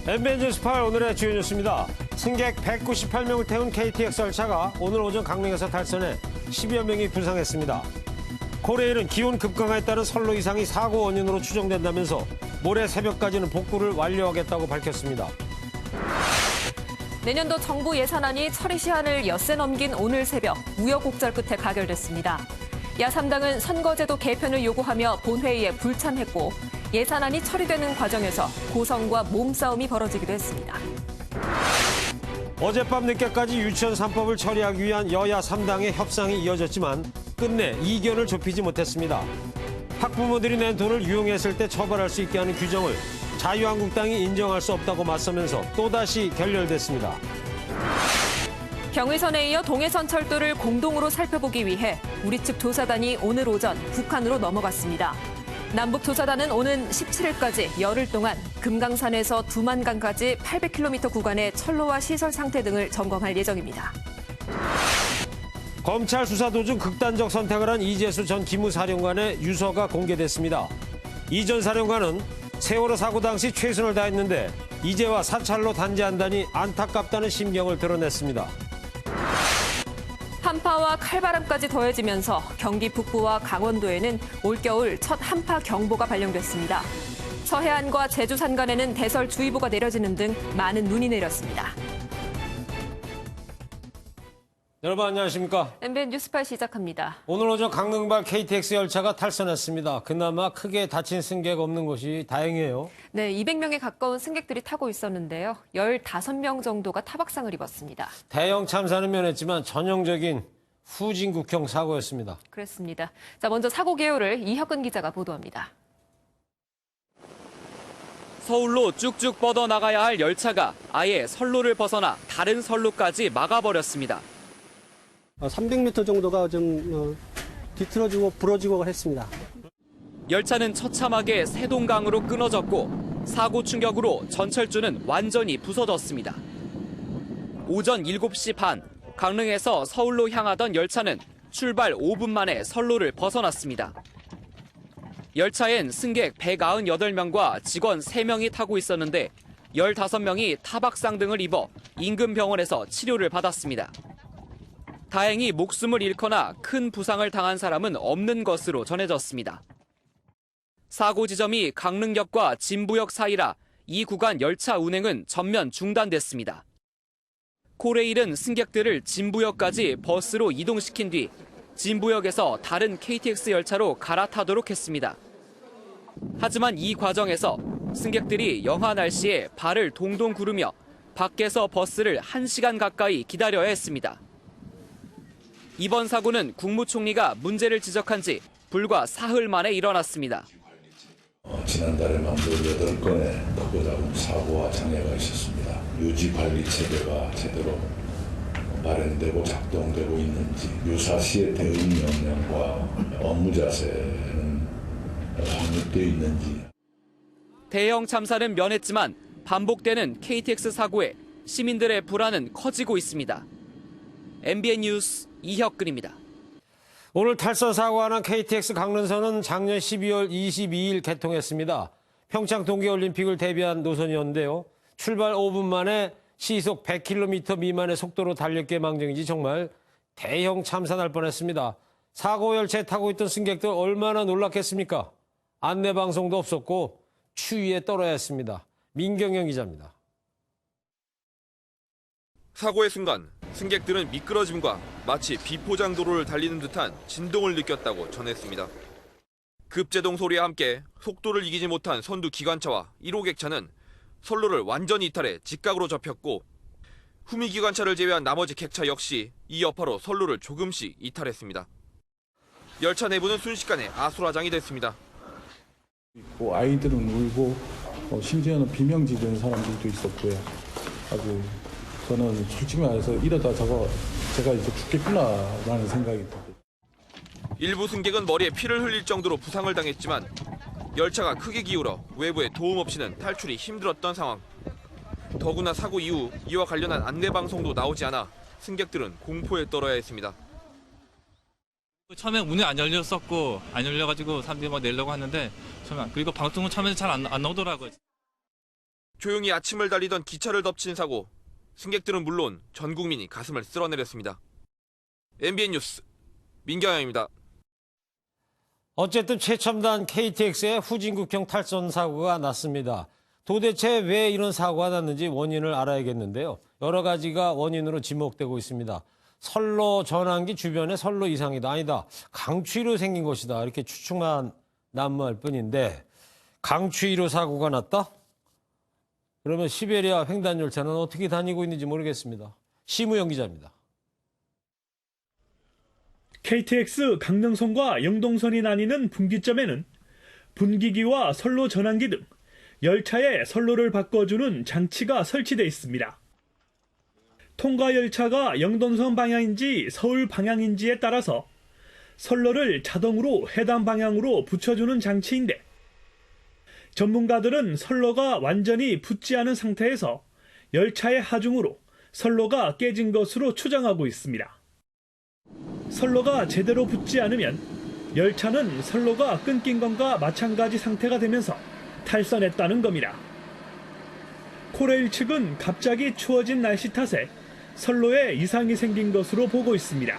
MBN 뉴스 8 오늘의 주요 뉴스입니다. 승객 198명을 태운 KTX 열차가 오늘 오전 강릉에서 탈선해 10여 명이 부상했습니다. 코레일은 기온 급강에 따른 선로 이상이 사고 원인으로 추정된다면서 모레 새벽까지는 복구를 완료하겠다고 밝혔습니다. 내년도 정부 예산안이 처리 시한을 엿새 넘긴 오늘 새벽 우여곡절 끝에 가결됐습니다. 야3당은 선거제도 개편을 요구하며 본회의에 불참했고 예산안이 처리되는 과정에서 고성과 몸싸움이 벌어지기도 했습니다. 어젯밤 늦게까지 유치원 3법을 처리하기 위한 여야 3당의 협상이 이어졌지만 끝내 이견을 좁히지 못했습니다. 학부모들이 낸 돈을 유용했을 때 처벌할 수 있게 하는 규정을 자유한국당이 인정할 수 없다고 맞서면서 또다시 결렬됐습니다. 경의선에 이어 동해선 철도를 공동으로 살펴보기 위해 우리 측 조사단이 오늘 오전 북한으로 넘어갔습니다. 남북 조사단은 오는 17일까지 열흘 동안 금강산에서 두만강까지 800km 구간의 철로와 시설 상태 등을 점검할 예정입니다. 검찰 수사 도중 극단적 선택을 한 이재수 전 기무사령관의 유서가 공개됐습니다. 이 전 사령관은 세월호 사고 당시 최선을 다했는데 이제와 사찰로 단죄한다니 안타깝다는 심경을 드러냈습니다. 한파와 칼바람까지 더해지면서 경기 북부와 강원도에는 올겨울 첫 한파 경보가 발령됐습니다. 서해안과 제주 산간에는 대설주의보가 내려지는 등 많은 눈이 내렸습니다. 여러분 안녕하십니까? MBN 뉴스 8 시작합니다. 오늘 오전 강릉발 KTX 열차가 탈선했습니다. 그나마 크게 다친 승객 없는 것이 다행이에요. 네, 200명에 가까운 승객들이 타고 있었는데요. 15명 정도가 타박상을 입었습니다. 대형 참사는 면했지만 전형적인 후진국형 사고였습니다. 그렇습니다. 자, 먼저 사고 개요를 이혁근 기자가 보도합니다. 서울로 쭉쭉 뻗어나가야 할 열차가 아예 선로를 벗어나 다른 선로까지 막아버렸습니다. 300m 정도가 좀 뒤틀어지고 부러지고 했습니다. 열차는 처참하게 세동강으로 끊어졌고 사고 충격으로 전철주는 완전히 부서졌습니다. 오전 7시 반 강릉에서 서울로 향하던 열차는 출발 5분 만에 선로를 벗어났습니다. 열차엔 승객 198명과 직원 3명이 타고 있었는데 15명이 타박상 등을 입어 인근 병원에서 치료를 받았습니다. 다행히 목숨을 잃거나 큰 부상을 당한 사람은 없는 것으로 전해졌습니다. 사고 지점이 강릉역과 진부역 사이라 이 구간 열차 운행은 전면 중단됐습니다. 코레일은 승객들을 진부역까지 버스로 이동시킨 뒤 진부역에서 다른 KTX 열차로 갈아타도록 했습니다. 하지만 이 과정에서 승객들이 영하 날씨에 발을 동동 구르며 밖에서 버스를 1시간 가까이 기다려야 했습니다. 이번 사고는 국무총리가 문제를 지적한 지 불과 사흘 만에 일어났습니다. 지난달에만 18건의 크고 작은 사고와 장애가 있었습니다. 유지관리 체계가 제대로 마련되고 작동되고 있는지, 유사시의 대응 역량과 업무 자세는 확립되어 있는지. 대형 참사는 면했지만 반복되는 KTX 사고에 시민들의 불안은 커지고 있습니다. MBN 뉴스 이혁근입니다. 오늘 탈선 사고가 난 KTX 강릉선은 작년 12월 22일 개통했습니다. 평창 동계올림픽을 대비한 노선이었는데요. 출발 5분 만에 시속 100km 미만의 속도로 달렸기에 망정이지 정말 대형 참사 날 뻔했습니다. 사고 열차에 타고 있던 승객들 얼마나 놀랐겠습니까? 안내방송도 없었고 추위에 떨어야 했습니다. 민경영 기자입니다. 사고의 순간 승객들은 미끄러짐과 마치 비포장도로를 달리는 듯한 진동을 느꼈다고 전했습니다. 급제동 소리와 함께 속도를 이기지 못한 선두 기관차와 1호객차는 선로를 완전히 이탈해 직각으로 접혔고 후미 기관차를 제외한 나머지 객차 역시 이 여파로 선로를 조금씩 이탈했습니다. 열차 내부는 순식간에 아수라장이 됐습니다. 아이들은 울고 심지어는 비명지르는 사람들도 있었고요. 아주 저는 솔직히 말해서 이러다 제가 이제 죽겠구나라는 생각이 들어요. 일부 승객은 머리에 피를 흘릴 정도로 부상을 당했지만 열차가 크게 기울어 외부의 도움 없이는 탈출이 힘들었던 상황. 더구나 사고 이후 이와 관련한 안내방송도 나오지 않아 승객들은 공포에 떨어야 했습니다. 처음에 문이 안 열렸었고 안 열려가지고 사람들이 막 내려고 하는데 그리고 방송은 처음에 잘 안 나오더라고요. 조용히 아침을 달리던 기차를 덮친 사고. 승객들은 물론 전 국민이 가슴을 쓸어내렸습니다. MBN 뉴스 민경영입니다. 어쨌든 최첨단 KTX의 후진국형 탈선 사고가 났습니다. 도대체 왜 이런 사고가 났는지 원인을 알아야겠는데요. 여러 가지가 원인으로 지목되고 있습니다. 선로 전환기 주변에 선로 이상이다. 아니다. 강추위로 생긴 것이다. 이렇게 추측만 난무할 뿐인데 강추위로 사고가 났다? 그러면 시베리아 횡단 열차는 어떻게 다니고 있는지 모르겠습니다. 심우영 기자입니다. KTX 강릉선과 영동선이 나뉘는 분기점에는 분기기와 선로 전환기 등 열차의 선로를 바꿔주는 장치가 설치되어 있습니다. 통과 열차가 영동선 방향인지 서울 방향인지에 따라서 선로를 자동으로 해당 방향으로 붙여주는 장치인데 전문가들은 선로가 완전히 붙지 않은 상태에서 열차의 하중으로 선로가 깨진 것으로 추정하고 있습니다. 선로가 제대로 붙지 않으면 열차는 선로가 끊긴 것과 마찬가지 상태가 되면서 탈선했다는 겁니다. 코레일 측은 갑자기 추워진 날씨 탓에 선로에 이상이 생긴 것으로 보고 있습니다.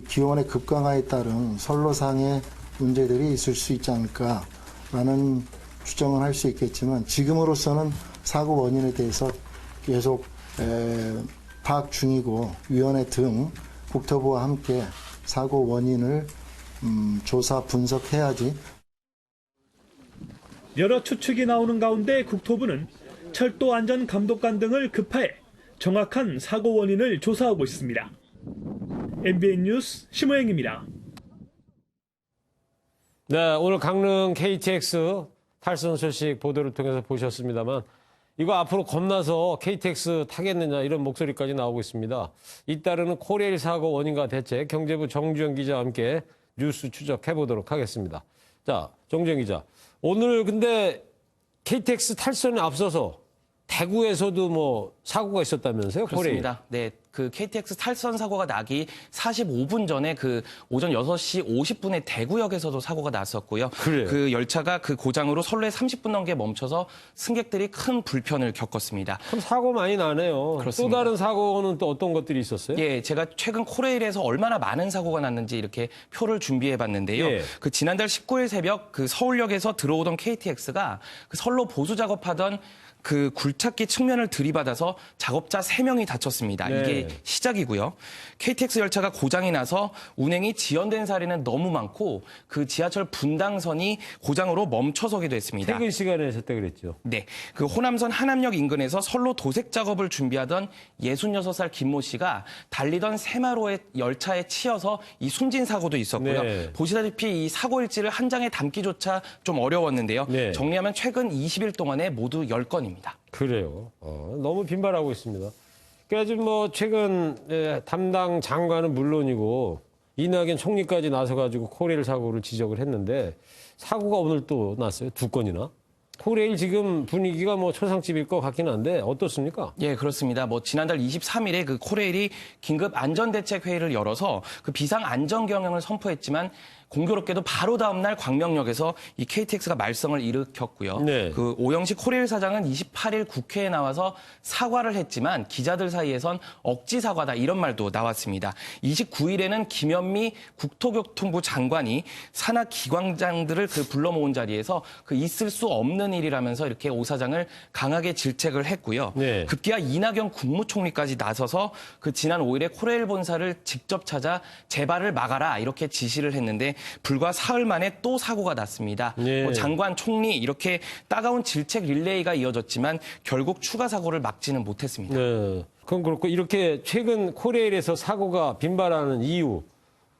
기온의 급강하에 따른 선로상의 문제들이 있을 수 있지 않을까라는 추정은 할 수 있겠지만 지금으로서는 사고 원인에 대해서 계속 파악 중이고 위원회 등 국토부와 함께 사고 원인을 조사 분석해야지. 여러 추측이 나오는 가운데 국토부는 철도안전감독관 등을 급파해 정확한 사고 원인을 조사하고 있습니다. MBN 뉴스 심호영입니다. 네, 오늘 강릉 KTX 탈선 소식 보도를 통해서 보셨습니다만 이거 앞으로 겁나서 KTX 타겠느냐 이런 목소리까지 나오고 있습니다. 잇따르는 코레일 사고 원인과 대책 경제부 정주영 기자와 함께 뉴스 추적해 보도록 하겠습니다. 자, 정주영 기자. 오늘 근데 KTX 탈선에 앞서서 대구에서도 뭐 사고가 있었다면서요? 그렇습니다. 네, 그 KTX 탈선 사고가 나기 45분 전에 그 오전 6시 50분에 대구역에서도 사고가 났었고요. 그래요? 그 열차가 그 고장으로 선로에 30분 넘게 멈춰서 승객들이 큰 불편을 겪었습니다. 그럼 사고 많이 나네요. 그렇습니다. 또 다른 사고는 또 어떤 것들이 있었어요? 예, 제가 최근 코레일에서 얼마나 많은 사고가 났는지 이렇게 표를 준비해 봤는데요. 예. 그 지난달 19일 새벽 그 서울역에서 들어오던 KTX가 그 선로 보수 작업하던 그 굴착기 측면을 들이받아서 작업자 3명이 다쳤습니다. 네. 이게 시작이고요. KTX 열차가 고장이 나서 운행이 지연된 사례는 너무 많고 그 지하철 분당선이 고장으로 멈춰서기도 했습니다. 퇴근 시간에 했었다 그랬죠. 네, 그 호남선 하남역 인근에서 선로 도색 작업을 준비하던 66살 김모 씨가 달리던 새마로의 열차에 치여서 이 숨진 사고도 있었고요. 네. 보시다시피 이 사고 일지를 한 장에 담기조차 좀 어려웠는데요. 네. 정리하면 최근 20일 동안에 모두 10건입니다. 그래요. 너무 빈발하고 있습니다. 그래서 지금 뭐 최근 담당 장관은 물론이고 이낙연 총리까지 나서가지고 코레일 사고를 지적을 했는데 사고가 오늘 또 났어요. 2건이나. 코레일 지금 분위기가 뭐 초상집일 것 같긴 한데 어떻습니까? 예, 그렇습니다. 뭐 지난달 23일에 그 코레일이 긴급 안전대책 회의를 열어서 그 비상 안전 경영을 선포했지만 공교롭게도 바로 다음 날 광명역에서 이 KTX가 말썽을 일으켰고요. 네. 그 오영식 코레일 사장은 28일 국회에 나와서 사과를 했지만 기자들 사이에선 억지 사과다 이런 말도 나왔습니다. 29일에는 김현미 국토교통부 장관이 산하 기관장들을 그 불러 모은 자리에서 그 있을 수 없는 일이라면서 이렇게 오 사장을 강하게 질책을 했고요. 네. 급기야 이낙연 국무총리까지 나서서 그 지난 5일에 코레일 본사를 직접 찾아 재발을 막아라 이렇게 지시를 했는데 불과 사흘 만에 또 사고가 났습니다. 네. 뭐 장관, 총리 이렇게 따가운 질책 릴레이가 이어졌지만 결국 추가 사고를 막지는 못했습니다. 네. 그건 그렇고 이렇게 최근 코레일에서 사고가 빈발하는 이유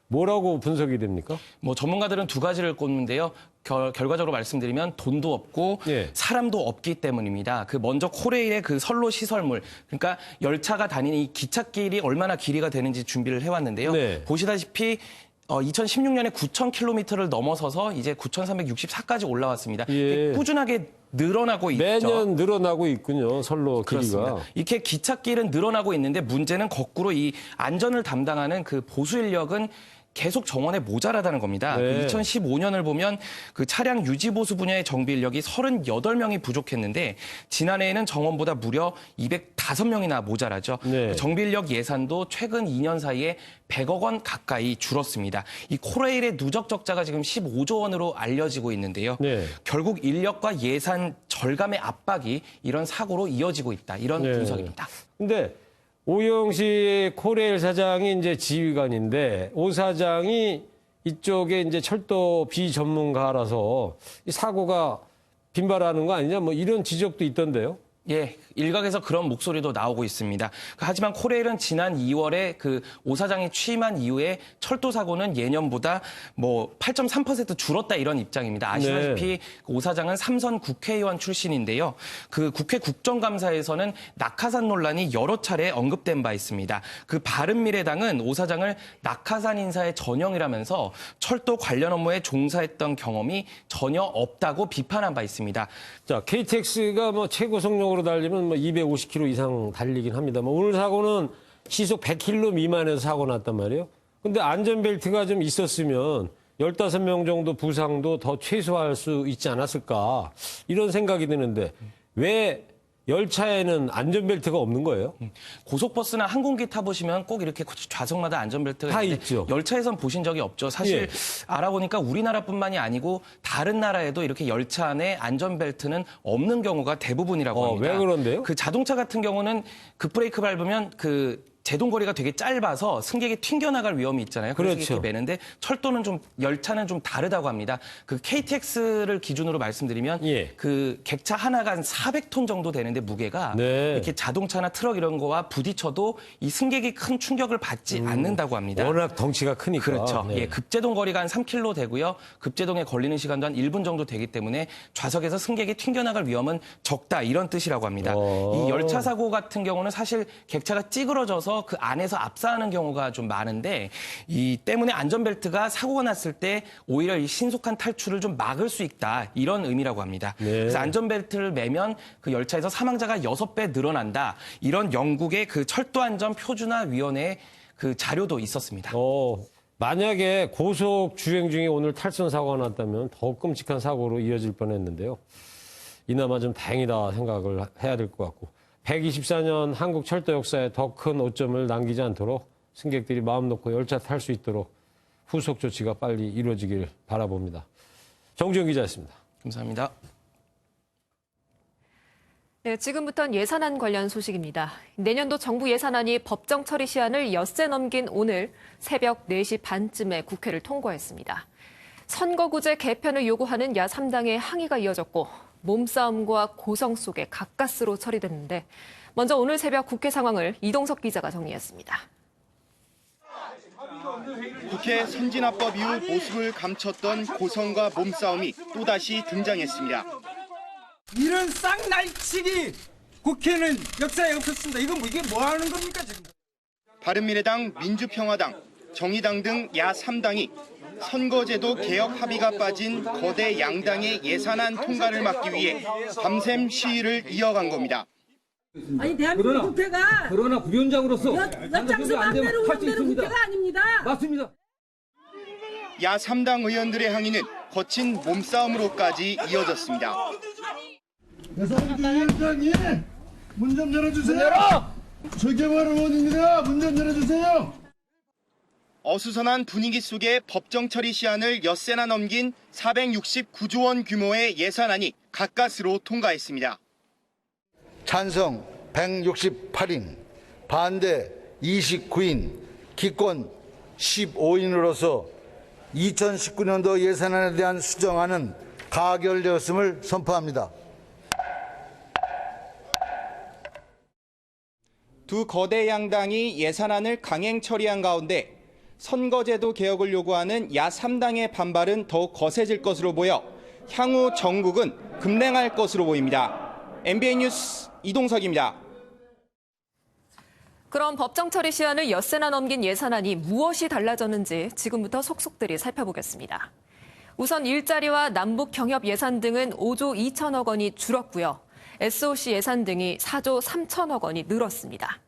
뭐라고 분석이 됩니까? 뭐 전문가들은 두 가지를 꼽는데요. 결과적으로 말씀드리면 돈도 없고 예. 사람도 없기 때문입니다. 그 먼저 코레일의 그 선로 시설물, 그러니까 열차가 다니는 이 기찻길이 얼마나 길이가 되는지 준비를 해왔는데요. 네. 보시다시피 2016년에 9,000km를 넘어서서 이제 9,364까지 올라왔습니다. 예. 꾸준하게 늘어나고 있죠. 매년 늘어나고 있군요. 선로 길이가. 그렇습니다. 이렇게 기찻길은 늘어나고 있는데 문제는 거꾸로 이 안전을 담당하는 그 보수 인력은 계속 정원에 모자라다는 겁니다. 네. 2015년을 보면 그 차량 유지 보수 분야의 정비 인력이 38명이 부족했는데 지난해에는 정원보다 무려 205명이나 모자라죠. 네. 정비 인력 예산도 최근 2년 사이에 100억 원 가까이 줄었습니다. 이 코레일의 누적 적자가 지금 15조 원으로 알려지고 있는데요. 네. 결국 인력과 예산 절감의 압박이 이런 사고로 이어지고 있다. 이런 네. 분석입니다. 근데 오영식 코레일 사장이 이제 지휘관인데 오 사장이 이쪽에 이제 철도 비전문가라서 이 사고가 빈발하는 거 아니냐 뭐 이런 지적도 있던데요. 예, 일각에서 그런 목소리도 나오고 있습니다. 하지만 코레일은 지난 2월에 그 오 사장이 취임한 이후에 철도 사고는 예년보다 뭐 8.3% 줄었다 이런 입장입니다. 아시다시피 네. 오 사장은 삼선 국회의원 출신인데요. 그 국회 국정감사에서는 낙하산 논란이 여러 차례 언급된 바 있습니다. 그 바른미래당은 오 사장을 낙하산 인사의 전형이라면서 철도 관련 업무에 종사했던 경험이 전혀 없다고 비판한 바 있습니다. 자, KTX가 뭐 최고 속력으로 달리면 뭐 250km 이상 달리긴 합니다만 오늘 사고는 시속 100km 미만에서 사고 났단 말이에요. 근데 안전벨트가 좀 있었으면 15명 정도 부상도 더 최소화할 수 있지 않았을까 이런 생각이 드는데 왜 열차에는 안전벨트가 없는 거예요? 고속버스나 항공기 타보시면 꼭 이렇게 좌석마다 안전벨트가 다 있는데 있죠. 열차에선 보신 적이 없죠. 사실 예. 알아보니까 우리나라뿐만이 아니고 다른 나라에도 이렇게 열차 안에 안전벨트는 없는 경우가 대부분이라고 합니다. 왜 그런데요? 그 자동차 같은 경우는 급브레이크 밟으면 그 제동거리가 되게 짧아서 승객이 튕겨나갈 위험이 있잖아요. 그래서 그렇죠. 이렇게 매는데 철도는 좀 열차는 좀 다르다고 합니다. 그 KTX를 기준으로 말씀드리면 예. 그 객차 하나가 한 400톤 정도 되는데 무게가 네. 이렇게 자동차나 트럭 이런 거와 부딪혀도 이 승객이 큰 충격을 받지 않는다고 합니다. 워낙 덩치가 크니까. 그렇죠. 네. 예, 급제동 거리가 한 3km 되고요. 급제동에 걸리는 시간도 한 1분 정도 되기 때문에 좌석에서 승객이 튕겨나갈 위험은 적다 이런 뜻이라고 합니다. 이 열차 사고 같은 경우는 사실 객차가 찌그러져서 그 안에서 압사하는 경우가 좀 많은데 이 때문에 안전벨트가 사고가 났을 때 오히려 이 신속한 탈출을 좀 막을 수 있다 이런 의미라고 합니다. 네. 그래서 안전벨트를 매면 그 열차에서 사망자가 6배 늘어난다 이런 영국의 그 철도안전표준화위원회의 그 자료도 있었습니다. 만약에 고속 주행 중에 오늘 탈선 사고가 났다면 더 끔찍한 사고로 이어질 뻔했는데요. 이나마 좀 다행이다 생각을 해야 될 것 같고 124년 한국 철도 역사에 더 큰 오점을 남기지 않도록 승객들이 마음 놓고 열차 탈 수 있도록 후속 조치가 빨리 이루어지길 바라봅니다. 정주영 기자였습니다. 감사합니다. 네, 지금부터는 예산안 관련 소식입니다. 내년도 정부 예산안이 법정 처리 시한을 엿새 넘긴 오늘 새벽 4시 반쯤에 국회를 통과했습니다. 선거구제 개편을 요구하는 야3당의 항의가 이어졌고 몸싸움과 고성 속에 가까스로 처리됐는데 먼저 오늘 새벽 국회 상황을 이동석 기자가 정리했습니다. 국회 선진화법 이후 모습을 감췄던 고성과 몸싸움이 또다시 등장했습니다. 이런 쌍날치기 국회는 역사에 없었습니다. 이게 뭐 하는 겁니까 지금? 바른미래당, 민주평화당, 정의당 등 야3당이 선거제도 개혁 합의가 빠진 거대 양당의 예산안 통과를 막기 위해 밤샘 시위를 이어간 겁니다. 아니 대한민국 국회가 그러나 구위원장으로서 엿장수 맘대로 운영되는 국회가 아닙니다. 맞습니다. 야3당 의원들의 항의는 거친 몸싸움으로까지 이어졌습니다. 여성주위원장님 문 좀 열어주세요. 최경환 의원입니다. 문 좀 열어주세요. 어수선한 분위기 속에 법정 처리 시한을 엿새나 넘긴 469조 원 규모의 예산안이 가까스로 통과했습니다. 찬성 168인, 반대 29인, 기권 15인으로서 2019년도 예산안에 대한 수정안은 가결되었음을 선포합니다. 두 거대 양당이 예산안을 강행 처리한 가운데 선거제도 개혁을 요구하는 야3당의 반발은 더욱 거세질 것으로 보여 향후 정국은 급냉할 것으로 보입니다. MBN 뉴스 이동석입니다. 그럼 법정 처리 시한을 엿새나 넘긴 예산안이 무엇이 달라졌는지 지금부터 속속들이 살펴보겠습니다. 우선 일자리와 남북 경협 예산 등은 5조 2천억 원이 줄었고요. SOC 예산 등이 4조 3천억 원이 늘었습니다.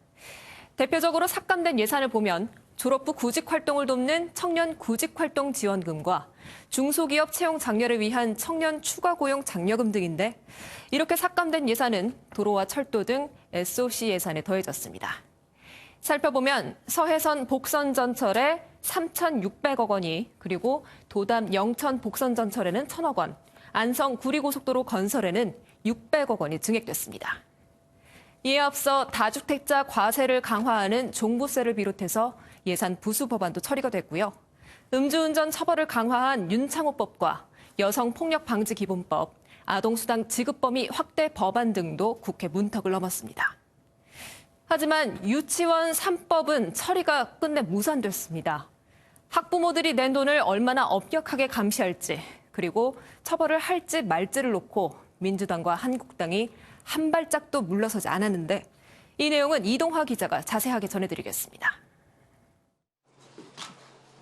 대표적으로 삭감된 예산을 보면 졸업 후 구직 활동을 돕는 청년 구직 활동 지원금과 중소기업 채용 장려를 위한 청년 추가 고용 장려금 등인데 이렇게 삭감된 예산은 도로와 철도 등 SOC 예산에 더해졌습니다. 살펴보면 서해선 복선전철에 3,600억 원이, 그리고 도담 영천 복선전철에는 1,000억 원, 안성 구리고속도로 건설에는 600억 원이 증액됐습니다. 이에 앞서 다주택자 과세를 강화하는 종부세를 비롯해서 예산 부수 법안도 처리가 됐고요. 음주운전 처벌을 강화한 윤창호법과 여성폭력방지기본법, 아동수당 지급 범위 확대 법안 등도 국회 문턱을 넘었습니다. 하지만 유치원 3법은 처리가 끝내 무산됐습니다. 학부모들이 낸 돈을 얼마나 엄격하게 감시할지, 그리고 처벌을 할지 말지를 놓고 민주당과 한국당이 한 발짝도 물러서지 않았는데 이 내용은 이동화 기자가 자세하게 전해드리겠습니다.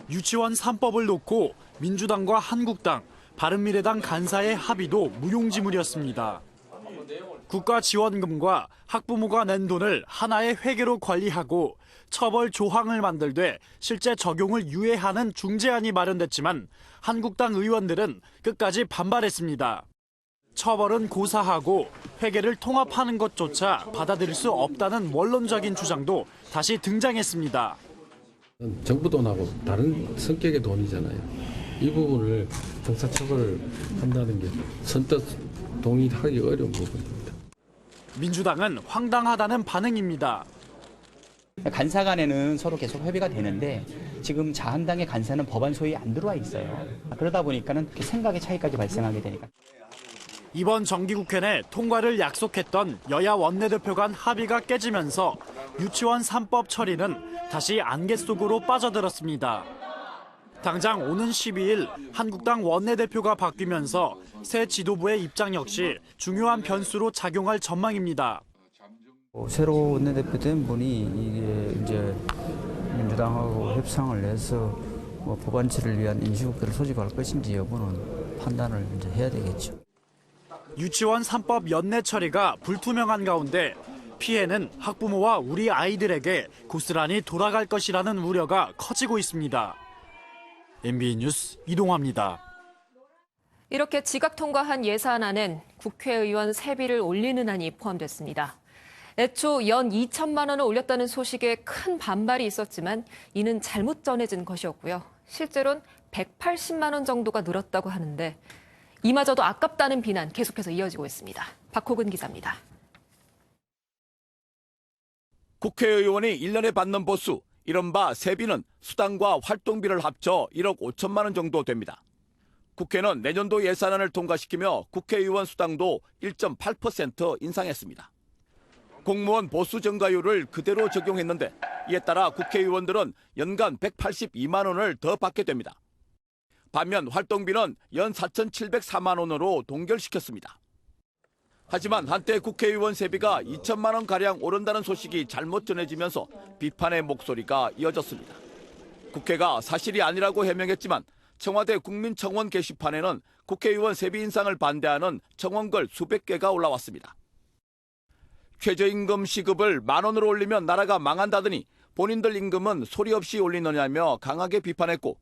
유치원 3법을 놓고 민주당과 한국당, 바른미래당 간사의 합의도 무용지물이었습니다. 국가지원금과 학부모가 낸 돈을 하나의 회계로 관리하고 처벌 조항을 만들되 실제 적용을 유예하는 중재안이 마련됐지만 한국당 의원들은 끝까지 반발했습니다. 처벌은 고사하고 회계를 통합하는 것조차 받아들일 수 없다는 원론적인 주장도 다시 등장했습니다. 정부 돈하고 다른 성격의 돈이잖아요. 이 부분을 형사처벌을 한다는 게 선뜻 동의하기 어려운 부분입니다. 민주당은 황당하다는 반응입니다. 간사 간에는 서로 계속 협의가 되는데 지금 자한당의 간사는 법안 소위에 안 들어와 있어요. 그러다 보니까는 생각의 차이까지 발생하게 되니까. 이번 정기국회 내 통과를 약속했던 여야 원내대표 간 합의가 깨지면서 유치원 3법 처리는 다시 안개 속으로 빠져들었습니다. 당장 오는 12일 한국당 원내대표가 바뀌면서 새 지도부의 입장 역시 중요한 변수로 작용할 전망입니다. 새로 원내대표 된 분이 이게 이제 민주당하고 협상을 해서 법안처리를 위한 임시국회를 소집할 것인지 여부는 판단을 이제 해야 되겠죠. 유치원 3법 연내 처리가 불투명한 가운데 피해는 학부모와 우리 아이들에게 고스란히 돌아갈 것이라는 우려가 커지고 있습니다. MBN 뉴스 이동화입니다. 이렇게 지각 통과한 예산안엔 국회의원 세비를 올리는 안이 포함됐습니다. 애초 연 2천만 원을 올렸다는 소식에 큰 반발이 있었지만 이는 잘못 전해진 것이었고요. 실제로는 180만 원 정도가 늘었다고 하는데 이마저도 아깝다는 비난 계속해서 이어지고 있습니다. 박호근 기자입니다. 국회의원이 1년에 받는 보수, 이른바 세비는 수당과 활동비를 합쳐 1억 5천만 원 정도 됩니다. 국회는 내년도 예산안을 통과시키며 국회의원 수당도 1.8% 인상했습니다. 공무원 보수 증가율을 그대로 적용했는데 이에 따라 국회의원들은 연간 182만 원을 더 받게 됩니다. 반면 활동비는 연 4,704만 원으로 동결시켰습니다. 하지만 한때 국회의원 세비가 2천만 원가량 오른다는 소식이 잘못 전해지면서 비판의 목소리가 이어졌습니다. 국회가 사실이 아니라고 해명했지만 청와대 국민청원 게시판에는 국회의원 세비 인상을 반대하는 청원글 수백 개가 올라왔습니다. 최저임금 시급을 10,000원으로 올리면 나라가 망한다더니 본인들 임금은 소리 없이 올리느냐며 강하게 비판했고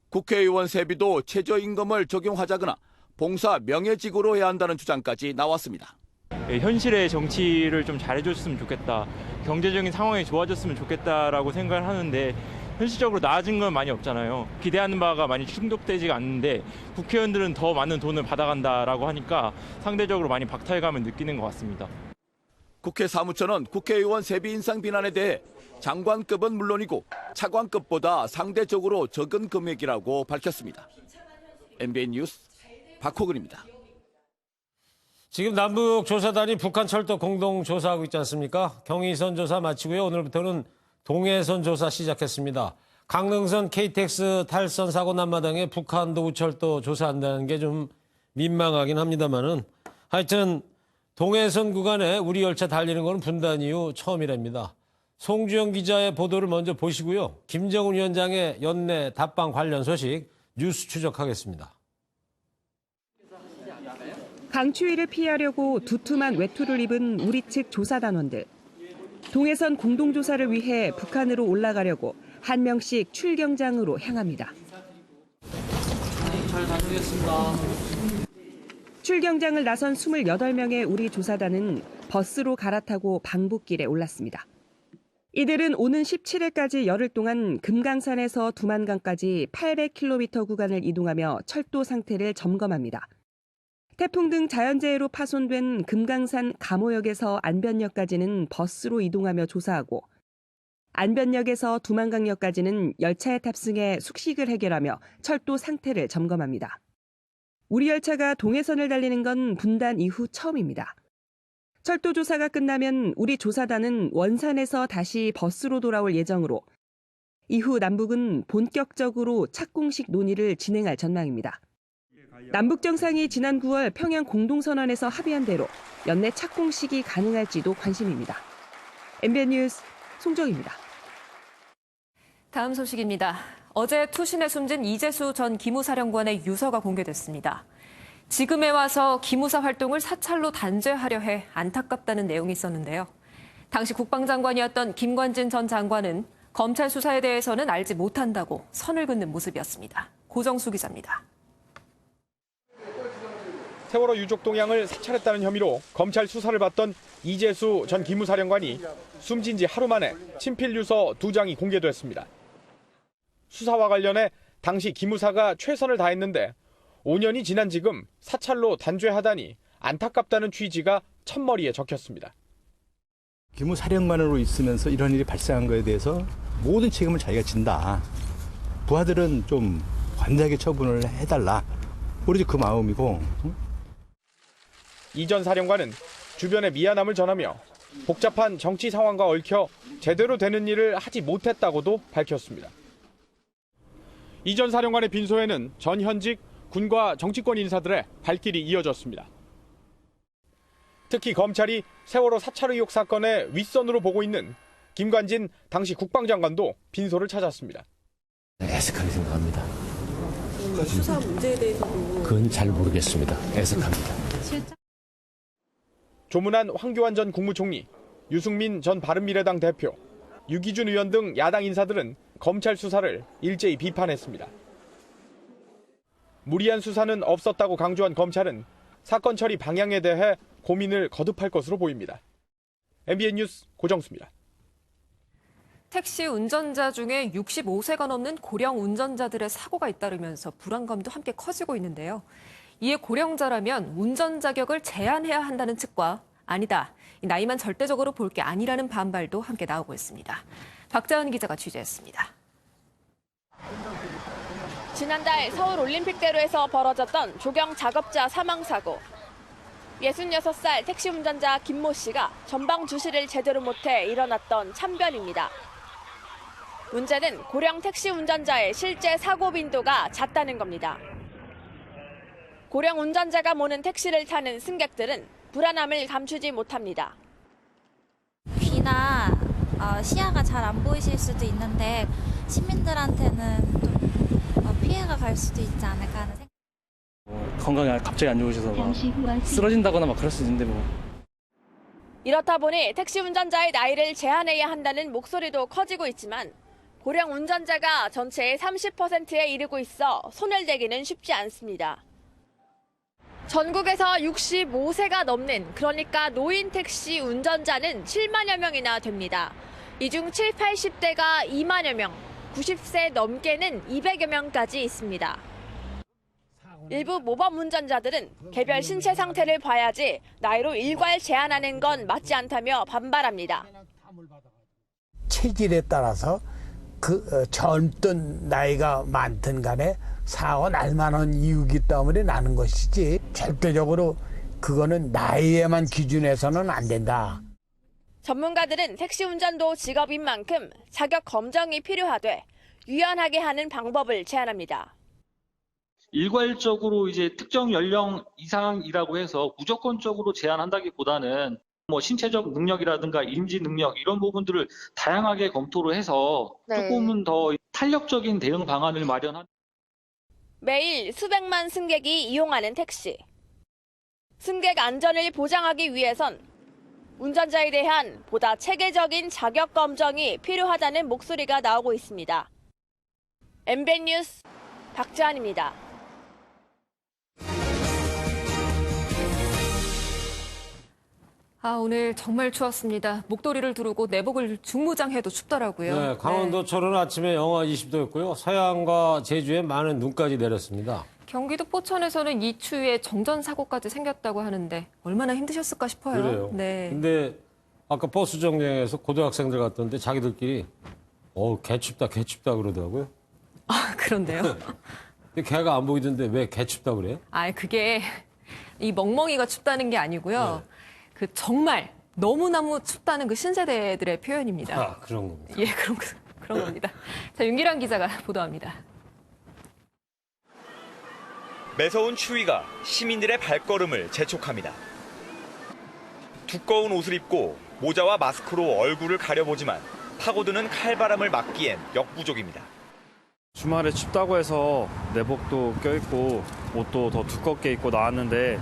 국회의원 세비도 최저임금을 적용하자거나 봉사 명예직으로 해야 한다는 주장까지 나왔습니다. 현실의 정치를 좀 잘해줬으면 좋겠다. 경제적인 상황이 좋아졌으면 좋겠다라고 생각을 하는데 현실적으로 나아진 건 많이 없잖아요. 기대하는 바가 많이 충족되지가 않는데 국회의원들은 더 많은 돈을 받아간다라고 하니까 상대적으로 많이 박탈감을 느끼는 것 같습니다. 국회 사무처는 국회의원 세비 인상 비난에 대해 장관급은 물론이고 차관급보다 상대적으로 적은 금액이라고 밝혔습니다. MBN 뉴스 박호근입니다. 지금 남북조사단이 북한 철도 공동 조사하고 있지 않습니까? 경의선 조사 마치고요. 오늘부터는 동해선 조사 시작했습니다. 강릉선 KTX 탈선 사고 난 마당에 북한 도우철도 조사한다는 게 좀 민망하긴 합니다만은 하여튼 동해선 구간에 우리 열차 달리는 건 분단 이후 처음이랍니다. 송주영 기자의 보도를 먼저 보시고요. 김정은 위원장의 연내 답방 관련 소식 뉴스 추적하겠습니다. 강추위를 피하려고 두툼한 외투를 입은 우리 측 조사단원들. 동해선 공동조사를 위해 북한으로 올라가려고 한 명씩 출경장으로 향합니다. 잘 다녀오겠습니다. 출경장을 나선 28명의 우리 조사단은 버스로 갈아타고 방북길에 올랐습니다. 이들은 오는 17일까지 열흘 동안 금강산에서 두만강까지 800km 구간을 이동하며 철도 상태를 점검합니다. 태풍 등 자연재해로 파손된 금강산 감호역에서 안변역까지는 버스로 이동하며 조사하고 안변역에서 두만강역까지는 열차에 탑승해 숙식을 해결하며 철도 상태를 점검합니다. 우리 열차가 동해선을 달리는 건 분단 이후 처음입니다. 철도 조사가 끝나면 우리 조사단은 원산에서 다시 버스로 돌아올 예정으로 이후 남북은 본격적으로 착공식 논의를 진행할 전망입니다. 남북 정상이 지난 9월 평양 공동선언에서 합의한 대로 연내 착공식이 가능할지도 관심입니다. MBN 뉴스 송정입니다. 다음 소식입니다. 어제 투신에 숨진 이재수 전 기무사령관의 유서가 공개됐습니다. 지금에 와서 기무사 활동을 사찰로 단죄하려 해 안타깝다는 내용이 있었는데요. 당시 국방장관이었던 김관진 전 장관은 검찰 수사에 대해서는 알지 못한다고 선을 긋는 모습이었습니다. 고정수 기자입니다. 세월호 유족 동향을 사찰했다는 혐의로 검찰 수사를 받던 이재수 전 기무사령관이 숨진 지 하루 만에 친필 유서 2장이 공개됐습니다. 수사와 관련해 당시 기무사가 최선을 다했는데 5년이 지난 지금 사찰로 단죄하다니 안타깝다는 취지가 첫머리에 적혔습니다. 기무사령관으로 있으면서 이런 일이 발생한 것에 대해서 모든 책임을 자기가 진다. 부하들은 좀 관대하게 처분을 해달라. 오로지 그 마음이고. 이 전 사령관은 주변에 미안함을 전하며 복잡한 정치 상황과 얽혀 제대로 되는 일을 하지 못했다고도 밝혔습니다. 이 전 사령관의 빈소에는 전 현직 군과 정치권 인사들의 발길이 이어졌습니다. 특히 검찰이 세월호 사찰 의혹 사건의 윗선으로 보고 있는 김관진 당시 국방장관도 빈소를 찾았습니다. 애석하게 생각합니다. 수사 문제에 대해서도 그건 잘 모르겠습니다. 애석합니다. 조문한 황교안 전 국무총리, 유승민 전 바른미래당 대표, 유기준 의원 등 야당 인사들은 검찰 수사를 일제히 비판했습니다. 무리한 수사는 없었다고 강조한 검찰은 사건 처리 방향에 대해 고민을 거듭할 것으로 보입니다. MBN 뉴스 고정수입니다. 택시 운전자 중에 65세가 넘는 고령 운전자들의 사고가 잇따르면서 불안감도 함께 커지고 있는데요. 이에 고령자라면 운전 자격을 제한해야 한다는 측과 아니다, 나이만 절대적으로 볼 게 아니라는 반발도 함께 나오고 있습니다. 박자은 기자가 취재했습니다. 지난달 서울 올림픽대로에서 벌어졌던 조경 작업자 사망 사고. 66살 택시 운전자 김모 씨가 전방 주시를 제대로 못해 일어났던 참변입니다. 문제는 고령 택시 운전자의 실제 사고 빈도가 잦다는 겁니다. 고령 운전자가 모는 택시를 타는 승객들은 불안함을 감추지 못합니다. 귀나 시야가 잘 안 보이실 수도 있는데 시민들한테는 좀 피해가 갈 수도 있지 않을까 하는 생각. 건강이 갑자기 안 좋으셔서 막 쓰러진다거나 막 그럴 수 있는데 뭐. 이렇다 보니 택시 운전자의 나이를 제한해야 한다는 목소리도 커지고 있지만 고령 운전자가 전체의 30%에 이르고 있어 손을 대기는 쉽지 않습니다. 전국에서 65세가 넘는, 그러니까 노인 택시 운전자는 7만여 명이나 됩니다. 이 중 7, 80대가 2만여 명, 90세 넘게는 200여 명까지 있습니다. 일부 모범 운전자들은 개별 신체 상태를 봐야지 나이로 일괄 제한하는 건 맞지 않다며 반발합니다. 체질에 따라서 젊든 나이가 많든 간에 사고 날 만한 이유기 때문에 나는 것이지 절대적으로 그거는 나이에만 기준해서는 안 된다. 전문가들은 택시 운전도 직업인 만큼 자격 검정이 필요하되 유연하게 하는 방법을 제안합니다. 일괄적으로 이제 특정 연령 이상이라고 해서 무조건적으로 제한한다기보다는 뭐 신체적 능력이라든가 인지 능력 이런 부분들을 다양하게 검토를 해서 조금은 더 탄력적인 대응 방안을 마련하는. 매일 수백만 승객이 이용하는 택시. 승객 안전을 보장하기 위해선 운전자에 대한 보다 체계적인 자격 검정이 필요하다는 목소리가 나오고 있습니다. MBN 뉴스 박지한입니다. 오늘 정말 추웠습니다. 목도리를 두르고 내복을 중무장해도 춥더라고요. 네, 강원도철은 아침에 영하 20도였고요. 서해안과 제주에 많은 눈까지 내렸습니다. 경기도 포천에서는 이 추위에 정전 사고까지 생겼다고 하는데 얼마나 힘드셨을까 싶어요. 그래요. 네. 근데 아까 버스 정류장에서 고등학생들 갔던데 자기들끼리 개춥다 그러더라고요. 그런데요? 근데 개가 안 보이던데 왜 개춥다 그래? 그게 이 멍멍이가 춥다는 게 아니고요. 네. 그 정말 너무너무 춥다는 그 신세대들의 표현입니다. 그런 겁니다. 예, 그런 겁니다. 자, 윤기란 기자가 보도합니다. 매서운 추위가 시민들의 발걸음을 재촉합니다. 두꺼운 옷을 입고 모자와 마스크로 얼굴을 가려보지만 파고드는 칼바람을 막기엔 역부족입니다. 주말에 춥다고 해서 내복도 껴입고 옷도 더 두껍게 입고 나왔는데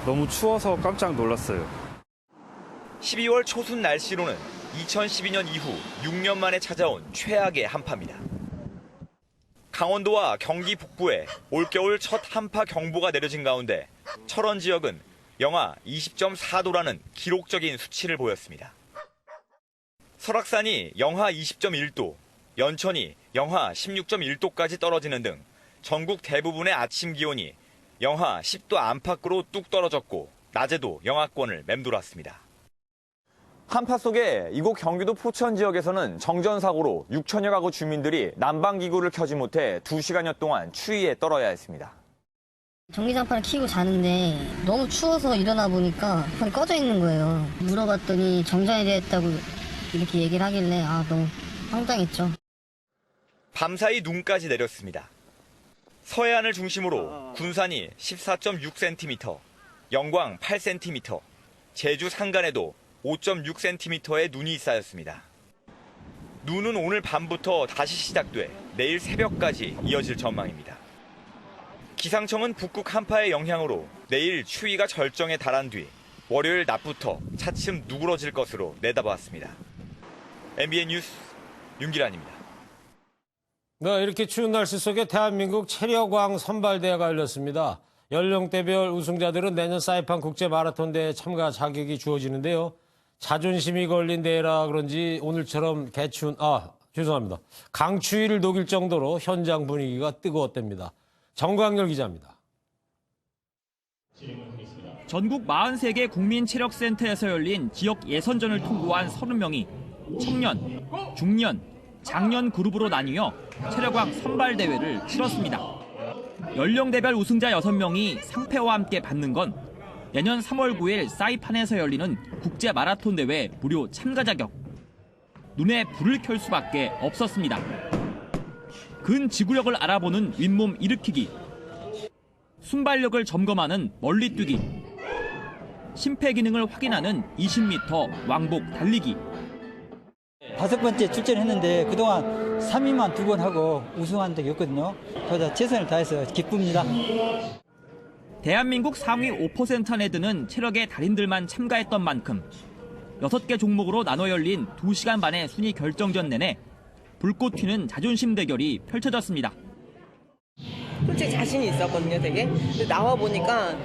너무 추워서 깜짝 놀랐어요. 12월 초순 날씨로는 2012년 이후 6년 만에 찾아온 최악의 한파입니다. 강원도와 경기 북부에 올겨울 첫 한파 경보가 내려진 가운데 철원 지역은 영하 20.4도라는 기록적인 수치를 보였습니다. 설악산이 영하 20.1도, 연천이 영하 16.1도까지 떨어지는 등 전국 대부분의 아침 기온이 영하 10도 안팎으로 뚝 떨어졌고 낮에도 영하권을 맴돌았습니다. 한파 속에 이곳 경기도 포천 지역에서는 정전사고로 6천여 가구 주민들이 난방기구를 켜지 못해 2시간여 동안 추위에 떨어야 했습니다. 전기장판을 켜고 자는데 너무 추워서 일어나 보니까 판이 꺼져 있는 거예요. 물어봤더니 정전이 됐다고 이렇게 얘기를 하길래 너무 황당했죠. 밤사이 눈까지 내렸습니다. 서해안을 중심으로 군산이 14.6cm, 영광 8cm, 제주 산간에도 5.6cm의 눈이 쌓였습니다. 눈은 오늘 밤부터 다시 시작돼 내일 새벽까지 이어질 전망입니다. 기상청은 북극 한파의 영향으로 내일 추위가 절정에 달한 뒤 월요일 낮부터 차츰 누그러질 것으로 내다봤습니다. MBN 뉴스 윤기란입니다. 네, 이렇게 추운 날씨 속에 대한민국 체력왕 선발대회가 열렸습니다. 연령대별 우승자들은 내년 사이판 국제 마라톤 대회 참가 자격이 주어지는데요. 자존심이 걸린 대회라 그런지 오늘처럼 강추위를 녹일 정도로 현장 분위기가 뜨거웠답니다. 정광열 기자입니다. 전국 43개 국민체력센터에서 열린 지역 예선전을 통과한 30명이 청년, 중년, 장년 그룹으로 나뉘어 체력왕 선발대회를 치렀습니다. 연령대별 우승자 6명이 상패와 함께 받는 건 내년 3월 9일 사이판에서 열리는 국제 마라톤 대회 무료 참가 자격. 눈에 불을 켤 수밖에 없었습니다. 근지구력을 알아보는 윗몸 일으키기, 순발력을 점검하는 멀리뛰기, 심폐기능을 확인하는 20m 왕복 달리기. 5번째 출전했는데 그동안 3위만 2번 하고 우승한 적이 없거든요. 그래서 최선을 다해서 기쁩니다. 대한민국 상위 5% 안에 드는 체력의 달인들만 참가했던 만큼 6개 종목으로 나눠 열린 2시간 반의 순위 결정전 내내 불꽃 튀는 자존심 대결이 펼쳐졌습니다. 솔직히 자신이 있었거든요, 되게. 근데 나와 보니까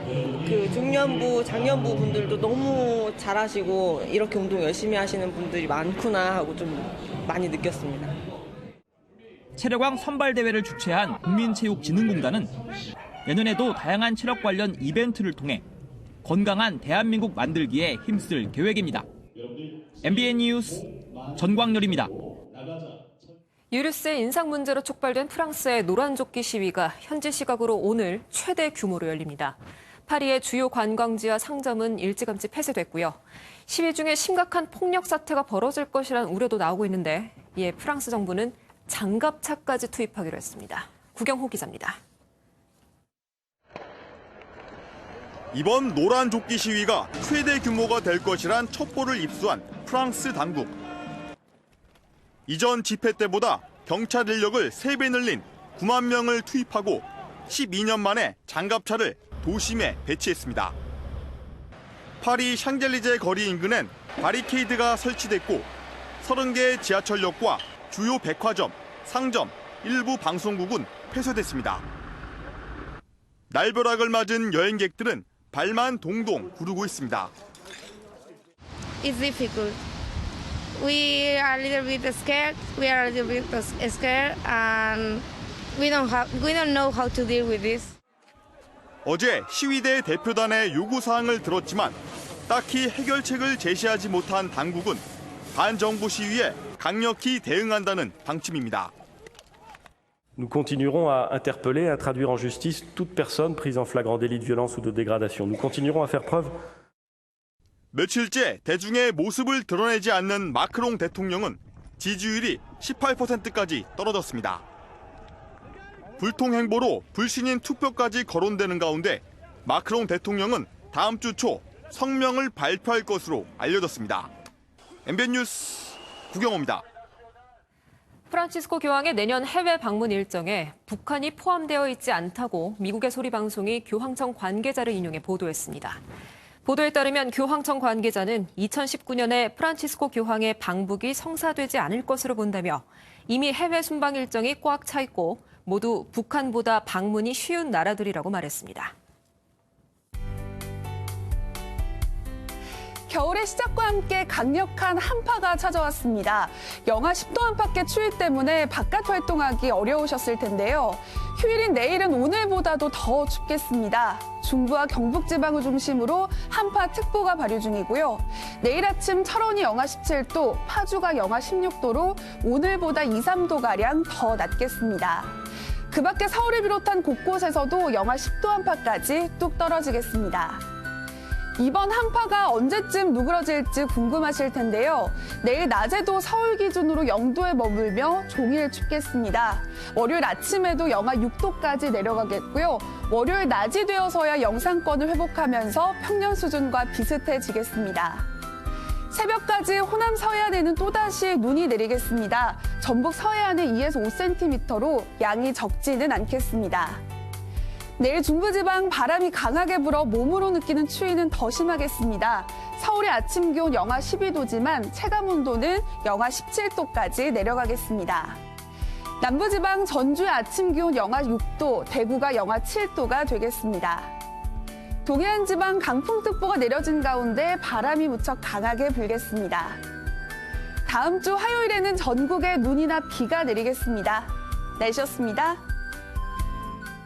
그 중년부, 장년부 분들도 너무 잘하시고 이렇게 운동 열심히 하시는 분들이 많구나 하고 좀 많이 느꼈습니다. 체력왕 선발대회를 주최한 국민체육진흥공단은 내년에도 다양한 체력 관련 이벤트를 통해 건강한 대한민국 만들기에 힘쓸 계획입니다. MBN 뉴스 전광열입니다. 유류세 인상 문제로 촉발된 프랑스의 노란조끼 시위가 현지 시각으로 오늘 최대 규모로 열립니다. 파리의 주요 관광지와 상점은 일찌감치 폐쇄됐고요. 시위 중에 심각한 폭력 사태가 벌어질 것이라는 우려도 나오고 있는데 이에 프랑스 정부는 장갑차까지 투입하기로 했습니다. 구경호 기자입니다. 이번 노란조끼 시위가 최대 규모가 될 것이란 첩보를 입수한 프랑스 당국. 이전 집회 때보다 경찰 인력을 3배 늘린 9만 명을 투입하고 12년 만에 장갑차를 도심에 배치했습니다. 파리 샹젤리제 거리 인근엔 바리케이드가 설치됐고 30개의 지하철역과 주요 백화점, 상점, 일부 방송국은 폐쇄됐습니다. 날벼락을 맞은 여행객들은 발만 동동 구르고 있습니다. It's difficult. We are a little bit scared. We are a little bit scared, and we don't know how to deal with this. 어제 시위대 대표단의 요구사항을 들었지만 딱히 해결책을 제시하지 못한 당국은 반정부 시위에 강력히 대응한다는 방침입니다. Nous continuerons à interpeller, à traduire en justice toute personne prise en flagrant délit de violence ou de dégradation. Nous continuerons à faire preuve. 며칠째 대중의 모습을 드러내지 않는 마크롱 대통령은 지지율이 18%까지 떨어졌습니다. 불통 행보로 불신임 투표까지 거론되는 가운데 마크롱 대통령은 다음 주 초 성명을 발표할 것으로 알려졌습니다. MBN 뉴스 구경호입니다. 프란치스코 교황의 내년 해외 방문 일정에 북한이 포함되어 있지 않다고 미국의 소리방송이 교황청 관계자를 인용해 보도했습니다. 보도에 따르면 교황청 관계자는 2019년에 프란치스코 교황의 방북이 성사되지 않을 것으로 본다며 이미 해외 순방 일정이 꽉 차 있고 모두 북한보다 방문이 쉬운 나라들이라고 말했습니다. 겨울의 시작과 함께 강력한 한파가 찾아왔습니다. 영하 10도 안팎의 추위 때문에 바깥 활동하기 어려우셨을 텐데요. 휴일인 내일은 오늘보다도 더 춥겠습니다. 중부와 경북지방을 중심으로 한파특보가 발효 중이고요. 내일 아침 철원이 영하 17도, 파주가 영하 16도로 오늘보다 2, 3도가량 더 낮겠습니다. 그 밖에 서울을 비롯한 곳곳에서도 영하 10도 안팎까지 뚝 떨어지겠습니다. 이번 한파가 언제쯤 누그러질지 궁금하실 텐데요. 내일 낮에도 서울 기준으로 0도에 머물며 종일 춥겠습니다. 월요일 아침에도 영하 6도까지 내려가겠고요. 월요일 낮이 되어서야 영상권을 회복하면서 평년 수준과 비슷해지겠습니다. 새벽까지 호남 서해안에는 또다시 눈이 내리겠습니다. 전북 서해안은 2에서 5cm로 양이 적지는 않겠습니다. 내일 중부지방 바람이 강하게 불어 몸으로 느끼는 추위는 더 심하겠습니다. 서울의 아침 기온 영하 12도지만 체감온도는 영하 17도까지 내려가겠습니다. 남부지방 전주의 아침 기온 영하 6도, 대구가 영하 7도가 되겠습니다. 동해안 지방 강풍특보가 내려진 가운데 바람이 무척 강하게 불겠습니다. 다음 주 화요일에는 전국에 눈이나 비가 내리겠습니다. 날씨였습니다.